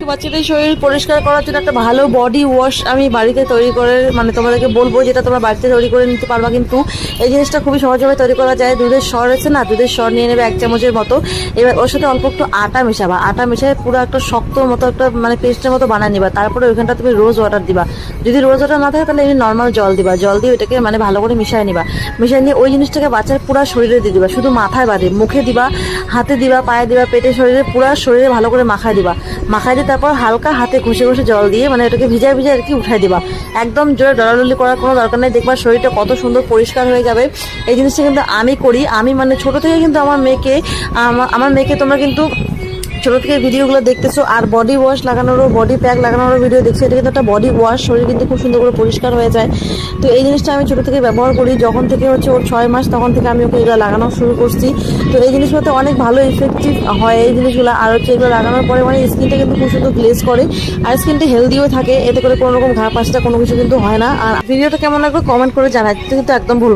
বাচ্চাদের শরীর পরিষ্কার করার জন্য একটা ভালো বডি ওয়াশ আমি বাড়িতে তৈরি করে মানে তোমাদেরকে বলবো, যেটা তোমরা বাড়িতে তৈরি করে নিতে পারবা। কিন্তু এই জিনিসটা খুবই সহজভাবে তৈরি করা যায়। দুধের সর আছে না, দুধের সর নিয়ে নেবে 1 চামচের মতো। এবার ওর সাথে অল্প একটু আটা মেশাবা, আটা মেশায় পুরো একটা শক্তর মতো একটা মানে পেস্টের মতো বানিয়ে নিবা। তারপরে ওইখানটা তুমি রোজ ওয়াটার দিবা। যদি রোজ ওয়াটার না থাকে তাহলে এমনি নর্মাল জল দিবা। জল দিয়ে ওইটাকে মানে ভালো করে মিশিয়ে নিবা। মিশিয়ে নিয়ে ওই জিনিসটাকে বাচ্চার পুরো শরীরে দিয়ে দিবা, শুধু মাথায় বাদে। মুখে দিবা, হাতে দিবা, পায়ে দিবা, পেটে, শরীরে পুরো শরীরে ভালো করে মাখায় দিবা। মাখায় দিয়ে তারপর হালকা হাতে ঘষে ঘষে জল দিয়ে মানে এটাকে ভিজায় ভিজায় আর কি উঠাই দিবা। একদম জোরে ডলাডলি করার কোনো দরকার নেই। দেখবা শরীরটা কত সুন্দর পরিষ্কার হয়ে যাবে। এই জিনিসটা কিন্তু আমি করি। আমি মানে ছোট থেকে কিন্তু আমার মেয়েকে তোমরা কিন্তু ছোট থেকে ভিডিওগুলো দেখতেছো। আর বডি ওয়াশ লাগানোরও, বডি প্যাক লাগানোরও ভিডিও দেখছি। এটা কিন্তু একটা বডি ওয়াশ, শরীর কিন্তু খুব সুন্দর করে পরিষ্কার হয়ে যায়। তো এই জিনিসটা আমি ছোট থেকে ব্যবহার করি। যখন থেকে হচ্ছে ওর 6 মাস তখন থেকে আমি ওকে এগুলো লাগানো শুরু করছি। তো এই জিনিসগুলোতে অনেক ভালো ইফেক্টিভ হয় এই জিনিসগুলো। আর হচ্ছে এগুলো লাগানোর পরে মানে স্কিনটা কিন্তু খুব সুন্দর গ্লেজ করে আর স্কিনটা হেলদিও থাকে। এতে করে কোনো রকম ঘা পাশটা কোনো কিছু কিন্তু হয় না। আর ভিডিওটা কেমন লাগবে কমেন্ট করে জানাতে কিন্তু একদম ভুল